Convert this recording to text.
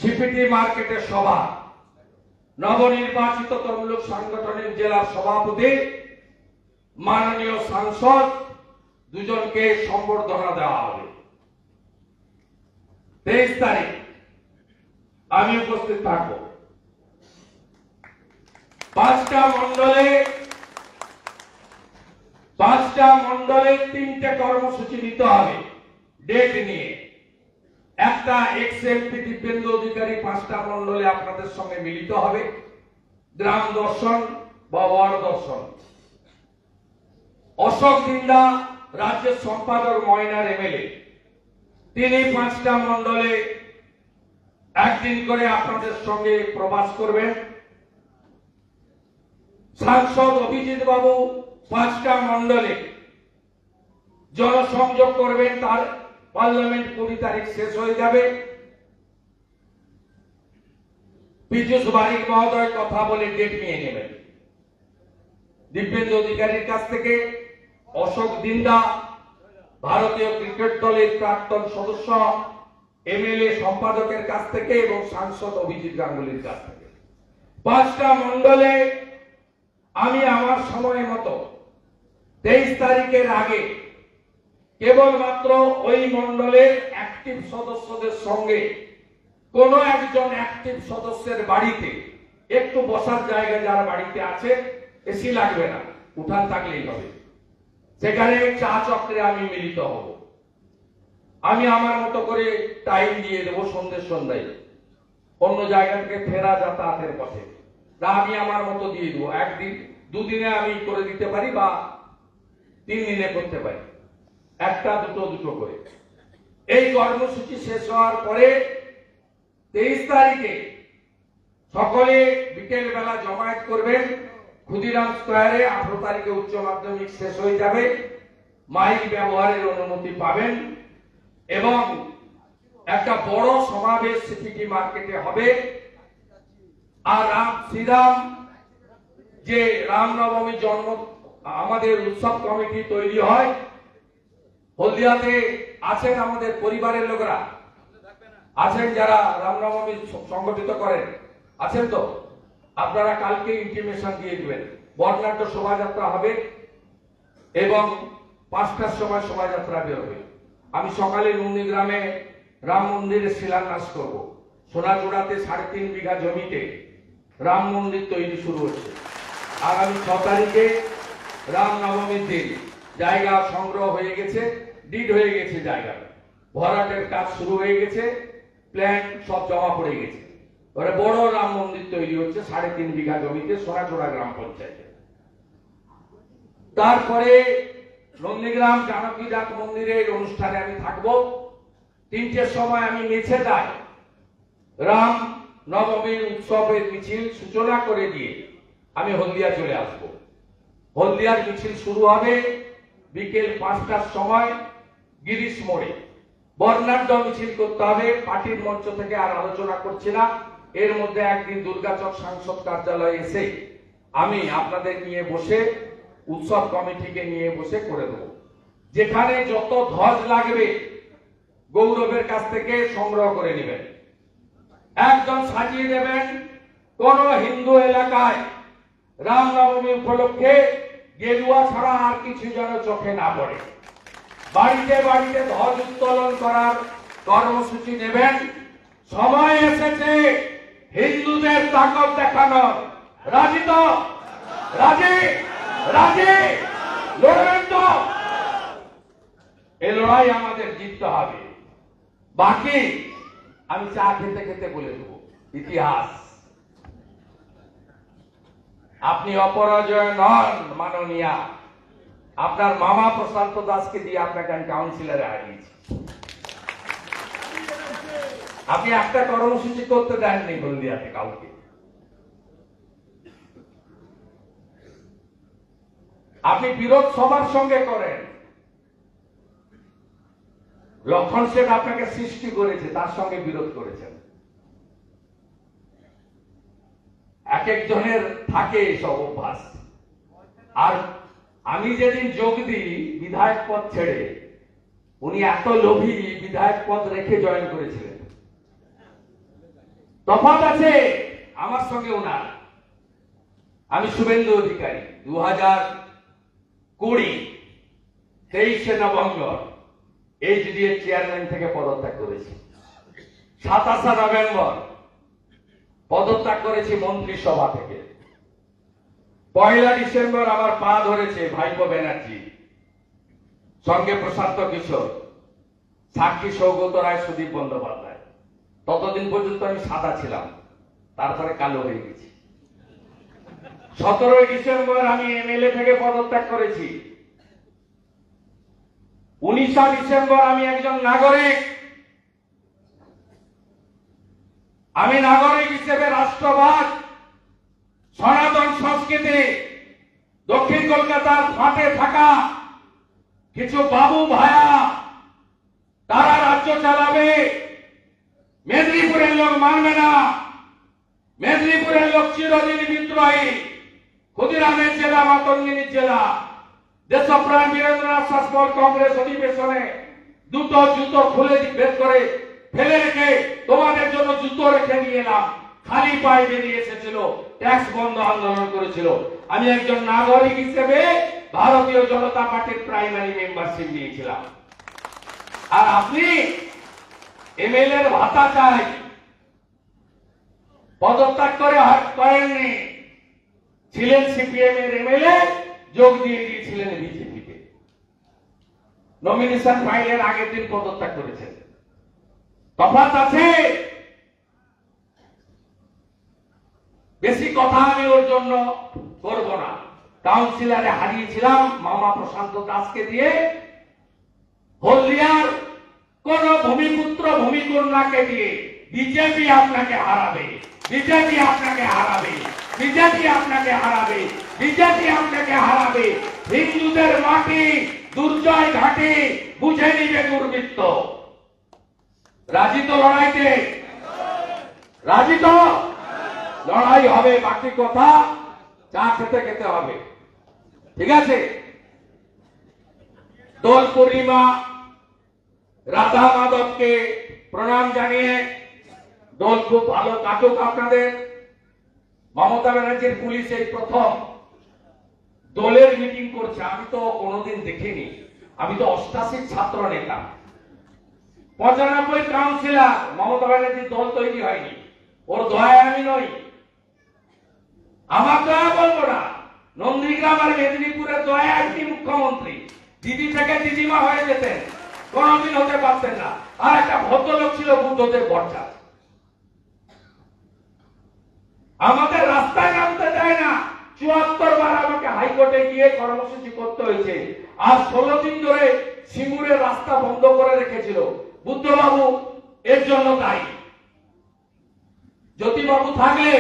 CPT মার্কেটের সভা নবনির্বাচিত তমলুক সাংগঠনিক জেলার সভাপতি মাননীয় সাংসদ দুজনকে সম্বর্ধনা দেওয়া হবে। 23 তারিখ আমি উপস্থিত থাকব। 5টা মন্ডলে 3টে কর্মসূচি নিতে হবে ডেট নিয়ে। একটা এক্সএমপি দিব্যেন্দু অধিকারী 5টা মন্ডলে আপনাদের সঙ্গে মিলিত হবে, গ্রাম দর্শন বা ওয়ার্ড দর্শন। অশোক দিন্দা রাজ্যের সম্পাদক ময়নার এমএলএ, তিনি 5টা মন্ডলে একদিন করে আপনাদের সঙ্গে প্রবাস করবেন। সাংসদ অভিজিৎ বাবু 5টা মন্ডলে জনসংযোগ করবেন, তার পার্লামেন্ট 20 তারিখ শেষ হয়ে যাবে। পীযূষ বারিক মহোদয় কথা বলে ডেট নিয়ে নেবেন। দিব্যেন্দু অধিকারীর কাছ থেকে, অশোক দিন্দা ভারতীয় ক্রিকেট দলের প্রাক্তন সদস্য এমএলএ সম্পাদকের কাছ থেকে এবং সাংসদ অভিজিৎ গাঙ্গুলির কাছ থেকে 5টা মন্ডলে আমি আমার সময় মতো 23 তারিখের আগে কেবলমাত্র ওই মন্ডলের অ্যাক্টিভ সদস্যদের সঙ্গে কোন একজন অ্যাক্টিভ সদস্যের বাড়িতে একটু বসার জায়গা যার বাড়িতে আছে, এসি লাগবে না, উঠান থাকলেই হবে, সেখানে চা চক্রে আমি মিলিত হব। আমি আমার মতো করে টাইম দিয়ে দেবো সন্ধ্যায়, অন্য জায়গা থেকে ফেরা যাতায়াতের পথে আমি আমার মতো দিয়ে দেবো। একদিন 2 দিনে আমি করে দিতে পারি বা 3 দিনে করতে পারি, একটা দুটো করে। এই কর্মসূচি শেষ হওয়ার পরে 23 তারিখে সকলে বিকেল বেলা জমায়েত করবেন ক্ষুদিরাম স্কয়ারে। 18 তারিখে উচ্চ মাধ্যমিক শেষ হয়ে যাবে, মাইক ব্যবহারের অনুমতি পাবেন এবং একটা বড় সমাবেশ সিপিটি মার্কেটে হবে। আর শ্রীরাম যে রামনবমী জন্ম আমাদের উৎসব কমিটি তৈরি হয়, হলদিয়াতে আছেন আমাদের পরিবারের লোকরা আছেন যারা রামনবমী সংগঠিত করেন, আছেন তো? আপনারা কালকে ইন্টিমেশন দিয়ে দিবেন। বর্ণাঢ্য শোভাযাত্রা হবে এবং 5টার সময় শোভাযাত্রা বেরোবে। আমি সকালে নন্দীগ্রামে রাম মন্দিরের শিলান্যাস করব। সোনাচূড়াতে 3.5 বিঘা জমিতে রাম মন্দির তৈরি শুরু হচ্ছে। আগামী 6 তারিখে রামনবমীর দিন জায়গা সংগ্রহ হয়ে গেছে, ডিড হয়ে গেছে, জায়গা ভরাটের কাজ শুরু হয়ে গেছে, প্ল্যান সব জমা পড়ে গেছে। ওরা বড় রাম মন্দির তৈরি হচ্ছে 3.5 বিঘা জমিতে সোনাচূড়া গ্রাম পঞ্চায়েতে। তারপরে নন্দীগ্রাম জানকী ডাক মন্দিরের অনুষ্ঠানে আমি থাকবো। 3টের সময় আমি মেছে যাই রাম নবমীর উৎসবের মিছিল সূচনা করে দিয়ে আমি হলদিয়া চলে আসব। হলদিয়ার মিছিল শুরু হবে বিকেল 5টার সময় গিরিশ মোড়ে। বর্ণাঢ্য মিছিল করতে হবে। পার্টির মঞ্চ থেকে আর আলোচনা করছি না। এর মধ্যে একদিন দুর্গাচক সাংসদ কার্যালয়ে এসে আমি আপনাদের নিয়ে বসে, উৎসব কমিটিকে নিয়ে বসে করে দেব। যেখানে যত ধ্বজ লাগবে গৌরবের কাছ থেকে সংগ্রহ করে নেবেন, একজন সাজিয়ে দেবেন। কোন হিন্দু এলাকায় রামনবমী উপলক্ষে গেরুয়া ছাড়া আর কিছু যেন চোখে না পড়ে। বাড়িতে বাড়িতে ধ্বজ উত্তোলন করার কর্মসূচি নেবেন। সময় এসেছে হিন্দুদের তাকত দেখানোর। রাজি তো? রাজি? রাজি? লড়বেন তো? এই লড়াই আমাদের জিততে হবে। বাকি আমি চা খেতে খেতে বলে দেবো ইতিহাস। আপনি অপরাজয় নন মাননীয়া। আপনার মামা প্রশান্ত দাসকে দিয়ে আপনাকে আমি কাউন্সিলরে হারিয়েছি। আপনি একটা কর্মসূচি করতে দেননি হলদিয়াতে কাউকে। আপনি বিরোধ সবার সঙ্গে করেন। লক্ষণ শেঠ আপনাকে সৃষ্টি করেছে, তার সঙ্গে বিরোধ করেছেন। এক একজনের থাকে এসব অভ্যাস। আর আমি যেদিন যোগ দিই বিধায়ক পদ ছেড়ে, উনি এত লোভী বিধায়ক পদ রেখে জয়েন করেছিলেন। তফাৎ আছে আমার সঙ্গে ওনার। আমি Suvendu Adhikari 2020 23শে November HDA chairman থেকে পদত্যাগ করেছি। 27শে নভেম্বর পদত্যাগ করেছি মন্ত্রিসভা থেকে। 1 ডিসেম্বর আমার পা ধরেছে ভাইপো ব্যানার্জি, সঙ্গে প্রশান্ত কিশোর, সাক্ষী সৌগত রায়, সুদীপ বন্দ্যোপাধ্যায়। ততদিন পর্যন্ত আমি সাদা ছিলাম, তারপরে কালো হয়ে গেছি। 17 ডিসেম্বর আমি এমএলএ থেকে পদত্যাগ করেছি। 19 ডিসেম্বর আমি একজন নাগরিক। আমি নাগরিক হিসেবে রাষ্ট্রবাদ, সনাতন সংস্কৃতি, দক্ষিণ কলকাতার ফাটে থাকা কিছু বাবু ভায়া তারা রাজ্য চালাবে, মেদিনীপুরের লোক মানবে না। মেদিনীপুরের লোক চিরদিন বিদ্রোহী। ক্ষুদিরামের জেলা, মাতঙ্গিনীর জেলা। দেশপ্রাণ বীরেন্দ্রনাথ শাসমল কংগ্রেস অধিবেশনে দুটো জুতো খুলে বের করে ফেলে রেখে তোমাদের জন্য জুতো রেখে নিয়ে এলাম। খালি পায়ে বেরিয়ে এসেছিল, ট্যাক্স বন্ধ আন্দোলন করেছিল। আমি একজন নাগরিক হিসেবে ভারতীয় জনতা পার্টির প্রাইমারি মেম্বারশিপ নিয়েছিলাম। আর আপনি এমএলএ এর ভাতা চাই, পদত্যাগ করেননি। ছিলেন সিপিএম এর এমএলএ, যোগ দিয়ে দিয়েছিলেন বিজেপিতে। নমিনেশন ফাইলের আগের দিন পদত্যাগ করেছেন। তফাৎ আছে। বেশি কথা আমি ওর জন্য করব না। কাউন্সিলরে হারিয়েছিলাম মামা প্রশান্ত দাসকে দিয়ে। হলদিয়ার কোন ভূমিপুত্র ভূমিকন্যাকে দিয়ে বিজেপি আপনাকে হারাবে, বিজেপি আপনাকে হারাবে, বিজেপি আপনাকে হারাবে, বিজেপি আপনাকে হারাবে। হিন্দুদের মাটি দুর্জয় ঘাটে বুঝে নিবে দুর্বৃত্ত। রাজি তো লড়াইতে? রাজি তো? লড়াই হবে, বাকি কথা চা খেতে খেতে হবে। ঠিক আছে? দোল পূর্ণিমা, রাধা মাধবকে প্রণাম জানিয়ে দোল খুব ভালো কাটুক আপনাদের। মমতা ব্যানার্জির পুলিশ এই প্রথম দোলের মিটিং করছে। আমি তো কোনোদিন দেখিনি। আমি তো 88 ছাত্র নেতা, 95 কাউন্সিলর। মমতা ব্যানার্জির দল তৈরি হয়নি। ওর দয়ায় আমি নই, আমার দয়া বলবো না। নন্দীগ্রাম আর মেদিনীপুরের দয়া একটি মুখ্যমন্ত্রী, দিদি থেকে দিদিমা হয়ে যেতেন, কোনদিন হতে পারতেন না। আর একটা ভদ্রলোক ছিল বুদ্ধদেব ভট্টাচার্য। আমাদের রাস্তায় নামতে দেয় না। 74 বার আমাকে হাইকোর্টে গিয়ে কর্মসূচি করতে হয়েছে। আর 16 দিন ধরে সিঙ্গুরের রাস্তা বন্ধ করে রেখেছিল। বুদ্ধবাবু এর জন্য দায়ী। জ্যোতিবাবু থাকলে